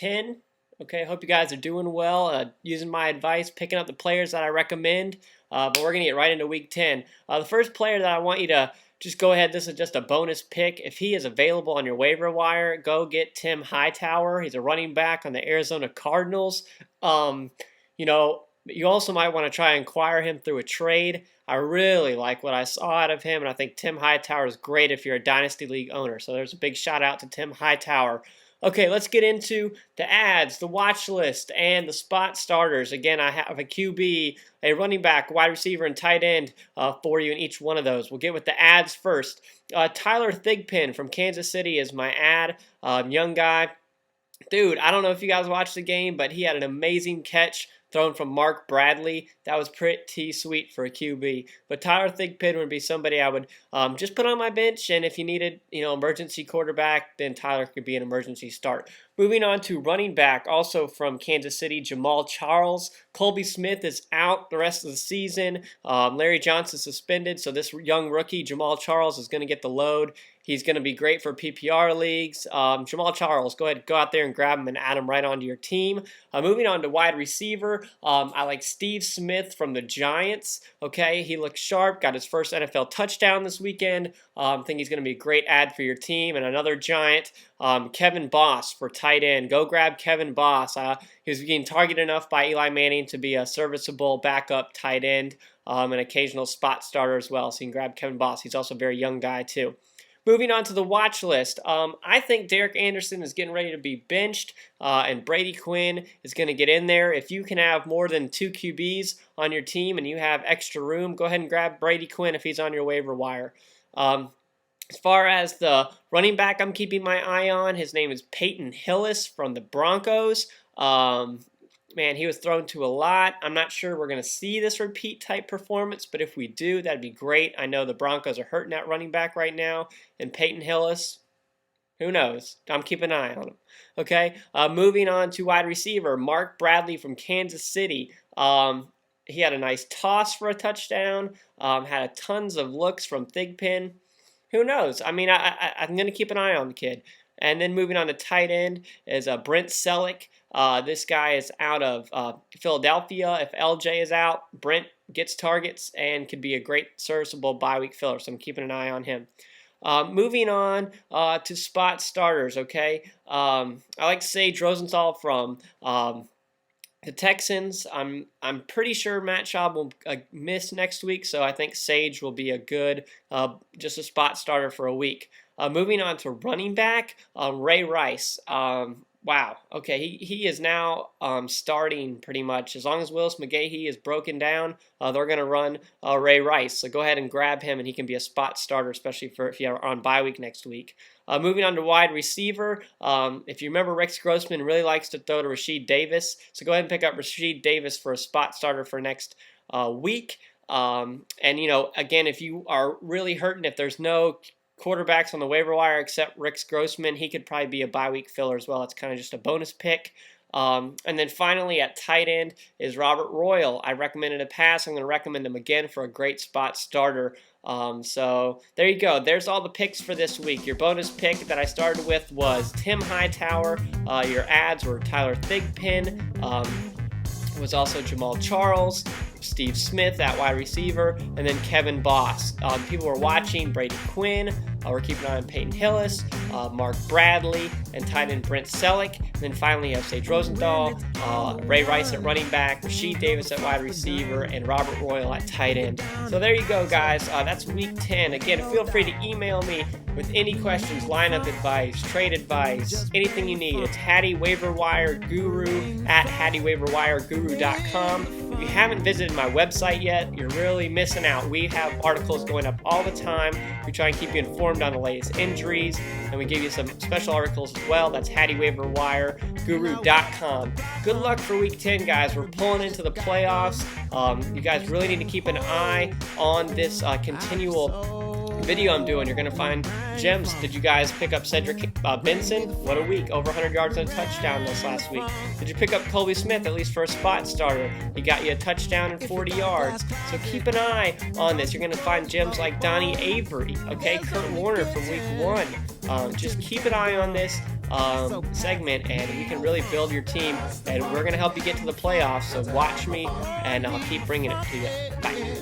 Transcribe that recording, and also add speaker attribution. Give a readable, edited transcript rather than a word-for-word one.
Speaker 1: 10. Okay, hope you guys are doing well, using my advice, picking up the players that I recommend. But we're going to get right into Week 10. The first player that I want you to just go ahead, this is just a bonus pick. If he is available on your waiver wire, go get Tim Hightower. He's a running back on the Arizona Cardinals. You know, you also might want to try and acquire him through a trade. I really like what I saw out of him, and I think Tim Hightower is great if you're a Dynasty League owner. So there's a big shout out to Tim Hightower. Okay, let's get into the ads, the watch list, and the spot starters. Again, I have a QB, a running back, wide receiver, and tight end for you in each one of those. We'll get with the ads first. Tyler Thigpen from Kansas City is my ad. Young guy. Dude, I don't know if you guys watched the game, but he had an amazing catch thrown from Mark Bradley. That was pretty sweet for a QB. But Tyler Thigpen would be somebody I would just put on my bench, and if you needed, emergency quarterback, then Tyler could be an emergency start. Moving on to running back, also from Kansas City, Jamaal Charles. Colby Smith is out the rest of the season. Larry Johnson suspended, so this young rookie, Jamaal Charles, is going to get the load. He's going to be great for PPR leagues. Jamaal Charles, go ahead, go out there and grab him and add him right onto your team. Moving on to wide receiver, I like Steve Smith from the Giants. Okay, he looks sharp, got his first NFL touchdown this weekend. I think he's going to be a great ad for your team. And another Giant, Kevin Boss for tight end. Go grab Kevin Boss. He was being targeted enough by Eli Manning to be a serviceable backup tight end, an occasional spot starter as well. So you can grab Kevin Boss. He's also a very young guy too. Moving on to the watch list, I think Derek Anderson is getting ready to be benched, and Brady Quinn is going to get in there. If you can have more than 2 QBs on your team and you have extra room, go ahead and grab Brady Quinn if he's on your waiver wire. As far as the running back I'm keeping my eye on, his name is Peyton Hillis from the Broncos. Man, he was thrown to a lot. I'm not sure we're going to see this repeat type performance, but if we do, that'd be great. I know the Broncos are hurting that running back right now, and Peyton Hillis, who knows? I'm keeping an eye on him. Okay, moving on to wide receiver, Mark Bradley from Kansas City. He had a nice toss for a touchdown, had tons of looks from Thigpen. Who knows? I mean, I'm going to keep an eye on the kid. And then moving on to tight end is Brent Celek. This guy is out of Philadelphia. If LJ is out, Brent gets targets and could be a great serviceable bye-week filler, so I'm keeping an eye on him. Moving on to spot starters, okay? I like Sage Rosenthal from the Texans. I'm pretty sure Matt Schaub will miss next week, so I think Sage will be a good, just a spot starter for a week. Moving on to running back, Ray Rice. Wow. Okay, he is now starting pretty much. As long as Willis McGahee is broken down, they're going to run Ray Rice. So go ahead and grab him, and he can be a spot starter, especially for if you're on bye week next week. Moving on to wide receiver, if you remember, Rex Grossman really likes to throw to Rashied Davis. So go ahead and pick up Rashied Davis for a spot starter for next week. And, again, if you are really hurting, if there's no quarterbacks on the waiver wire except Rex Grossman, he could probably be a bye week filler as well. It's kind of just a bonus pick. And then finally at tight end is Robert Royal. I recommended a pass. I'm going to recommend him again for a great spot starter. So there you go. There's all the picks for this week. Your bonus pick that I started with was Tim Hightower. Your ads were Tyler Thigpen. Was also Jamaal Charles, Steve Smith at wide receiver, and then Kevin Boss. People were watching Brady Quinn. We're keeping an eye on Peyton Hillis, Mark Bradley, and tight end Brent Celek. And then finally you have Sage Rosenthal, Ray Rice at running back, Rashied Davis at wide receiver, and Robert Royal at tight end. So there you go, guys. That's Week 10. Again, feel free to email me with any questions, lineup advice, trade advice, anything you need. It's Hatty Waiver Wire Guru at hattywaiverwireguru.com. If you haven't visited my website yet, you're really missing out. We have articles going up all the time. We try and keep you informed on the latest injuries, and we give you some special articles as well. That's hattywaiverwireguru.com. Good luck for Week 10, guys. We're pulling into the playoffs. You guys really need to keep an eye on this continual video I'm doing. You're going to find gems. Did you guys pick up Cedric Benson? What a week. Over 100 yards and a touchdown this last week. Did you pick up Colby Smith, at least for a spot starter? He got you a touchdown and 40 yards. So keep an eye on this. You're going to find gems like Donnie Avery, okay? Kurt Warner from week 1. just keep an eye on this segment, and we can really build your team, and we're going to help you get to the playoffs. So watch me, and I'll keep bringing it to you. Bye.